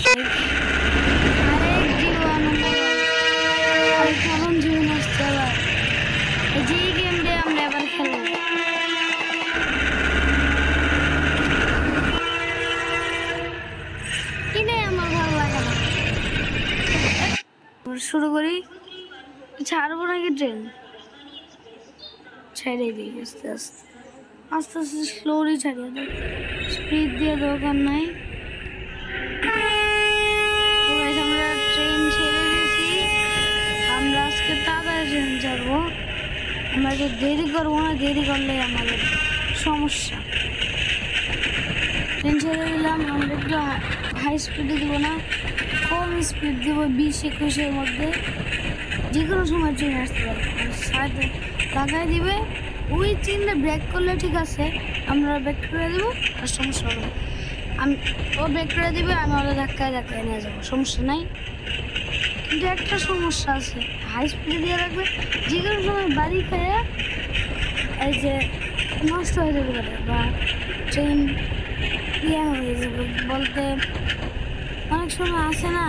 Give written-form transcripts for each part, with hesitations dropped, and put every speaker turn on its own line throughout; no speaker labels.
আরেক জীবন আরেক নতুন জীবন আসছে আবার। যে গেমটা আমরা এবার খেলবো। এটাই আমার ভালো লাগে না। শুরু করি। ছাড়বো নাকি ট্রেন? ছেড়ে দিই আস্তে আস্তে আস্তে আস্তে স্লোলি ছাড়িয়ে দেয়। স্পিড দিয়ে দরকার নাই। আমরা ট্রেন ছেড়ে দিয়েছি। আমরা আজকে তাড়াতাড়ি ট্রেন ছাড়বো। আমরা যে দেরি করবো না, দেরি করলে আমাদের সমস্যা। ট্রেন ছেড়ে দিলাম। আমরা একটু হাই স্পিডে দিব না, কম স্পিড দিব। 20-21-এর মধ্যে যে কোনো সময় ট্রেন আসতে পারে। সাইডে লাগাই দিবে, ওই ট্রেনটা ব্রেক করলে ঠিক আছে, আমরা ব্রেক করে দেবো, আর সমস্যা হবে। ও ব্রেক করে দিবে, আমি ওদের ধাক্কায় ধাক্কায় নিয়ে যাবো, সমস্যা নাই। কিন্তু একটা সমস্যা আছে, হাই স্পিডে দিয়ে রাখবে, যে কোনো সময় বাড়ি খেয়ে এই যে নষ্ট হয়ে যেতে পারে, বা ট্রেন ইয়ে হয়ে যাবে। বলতে অনেক সময় আসে না,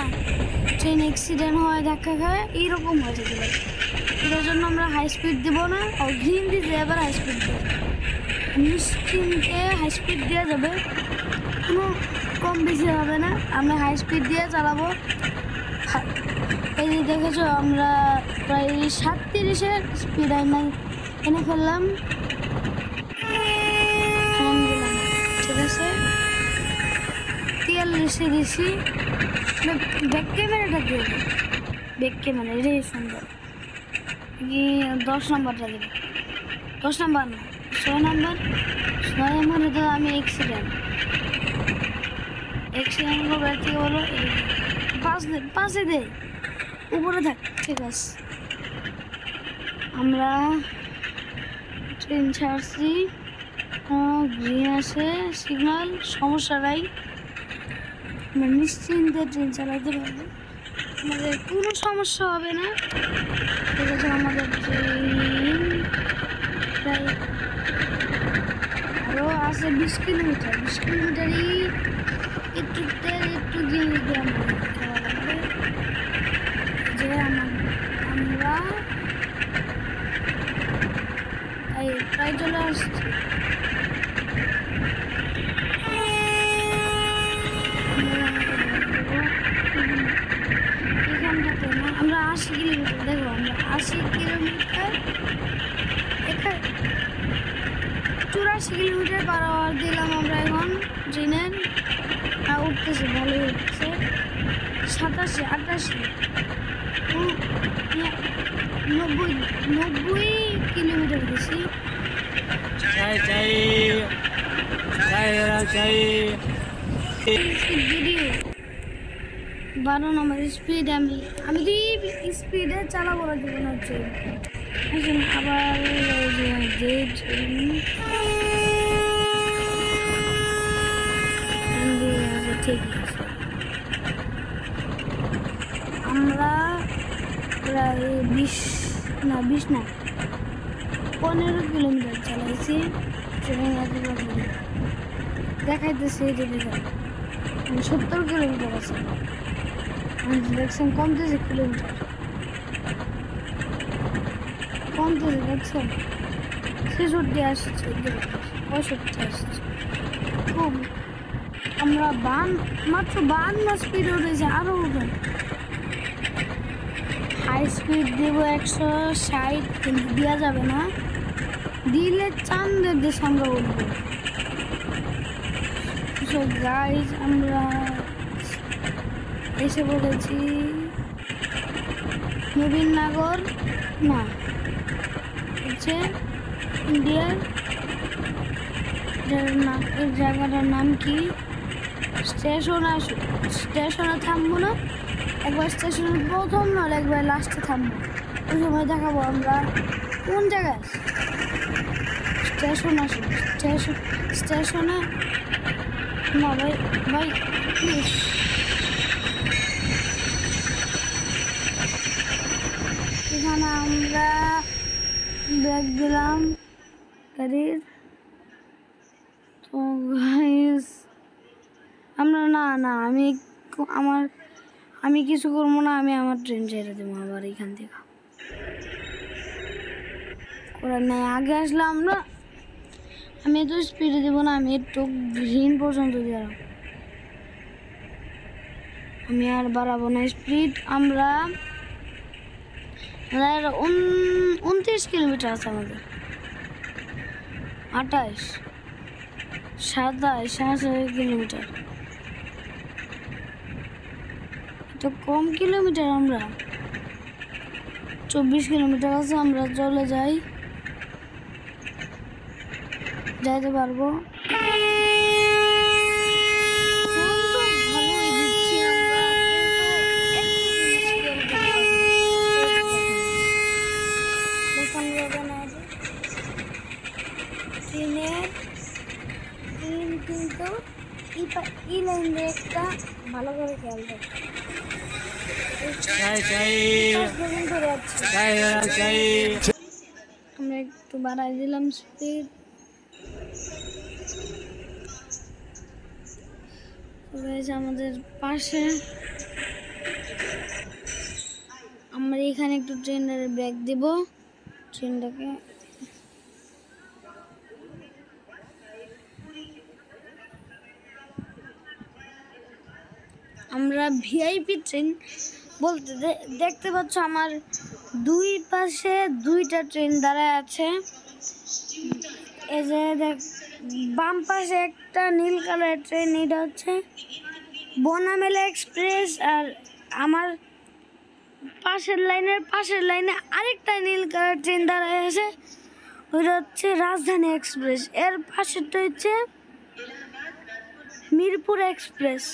ট্রেন অ্যাক্সিডেন্ট হয়, ধাক্কা খায়, এইরকম হয়ে যেতে পারে। এটার জন্য আমরা হাই স্পিড দিব না, ও গ্রিন দিতে এবার হাই স্পিড দেবো। নিশ্চিন্তে হাই স্পিড দেওয়া যাবে, কোনো কম বেশি হবে না। আমরা হাই স্পিড দিয়ে চালাবো। এই যে দেখেছো, আমরা প্রায় 37-এর স্পিড এনে ফেললাম। ঠিক আছে, 43-এ দিয়েছি। ব্যাক ক্যামেরাটা দিয়ে দেবো, ব্যাক ক্যামেরা এটাই সুন্দর। 10 নম্বরটা দেবো, 10 নম্বর না, 6 নম্বর। 6 নম্বরে তো আমি অ্যাক্সিডেন্ট করবো থেকে বলো, 5-এ দে, উপরে থাক। ঠিক আছে, আমরা ট্রেন ছাড়ছি, গ্রিন আছে সিগন্যাল, সমস্যা নাই। আমরা নিশ্চিন্তে ট্রেন চালাতে পারবো, আমাদের কোনো সমস্যা হবে না। ঠিক আছে, আমাদের ট্রেন প্রায় আরও আছে 20 কিলোমিটার। 20 কিলোমিটারই একটু তেল একটু জিনিস দিয়ে আমাদের খাওয়া লাগবে। যে আমরা এই প্রায় চলে আসছি। এখানটাতে না, আমরা 80 কিলোমিটার, দেখো আমরা 80 কিলোমিটার, 84 কিলোমিটার পার আওয়ার দিলাম আমরা এখন ট্রেনের। উঠতেছে, ভালোই উঠতেছে। 87, 88, 90 কিলোমিটার বেশি। 12 নম্বর স্পিড। আমি যদি স্পিডে চালাবো না জীবন হচ্ছে। আবার ঠিক আছে, আমরা প্রায় 20 না 15 কিলোমিটার চালাইছি। ট্রেন দেখাইতেছে যে 70 কিলোমিটার আছে। দেখছেন কমতেছে, কিলোমিটার কমতেছে, দেখছেন 66 আসছে, 65 আসছে। খুব আমরা মাত্র 52 স্পিড উঠেছে, আরও উঠে। হাই স্পিড দেব 160, কিন্তু দেওয়া যাবে না, দিলে চাঁদের দেশে আমরা উঠবো। গাইজ, আমরা এসে বলেছি নবীনগর, না হচ্ছে ইন্ডিয়ার। এই জায়গাটার নাম কি? স্টেশনে থামবো না, একবার স্টেশনের প্রথম নয়, একবার লাস্টে থামবো। ওই সময় দেখাবো আমরা কোন জায়গায়। স্টেশনে না ভাই প্লিজ। এখানে আমরা ব্রেক দিলাম গাড়ির। তো গাইস, আমরা না আমি আমি কিছু করবো না, আমি আমার ট্রেন ছেড়ে দেবো আবার এখান থেকে। করার নাই, আগে আসলে আমি এত স্পিডে দেবো না, আমি একটু গ্রিন পর্যন্ত দিলাম, আমি আর বাড়াবো না স্পিড। আমরা 29 কিলোমিটার আছে আমাদের, 28, 27, 28 কিলোমিটার, তো কম কিলোমিটার। আমরা 24 কিলোমিটার আছে, আমরা চলে যাইতে পারবো। কিন্তু ই লাইন দিয়ে একটা ভালো করে খেয়াল রাখবে। আমরা একটু বাড়াই দিলাম স্পিড। আমাদের পাশে আমরা এখানে একটু ট্রেনের ব্রেক দিব, ট্রেনটাকে আমরা ভিআইপি ট্রেন বলতে দেখতে পাচ্ছ আমার দুই পাশে দুইটা ট্রেন দাঁড়ায় আছে। এই যে বাম পাশে একটা নীল কালারের ট্রেন, এটা হচ্ছে বনামেলা এক্সপ্রেস, আর আমার পাশের লাইনে আরেকটা নীল কালার ট্রেন দাঁড়ায় আছে, ওইটা হচ্ছে রাজধানী এক্সপ্রেস। এর পাশেরটা হচ্ছে মিরপুর এক্সপ্রেস।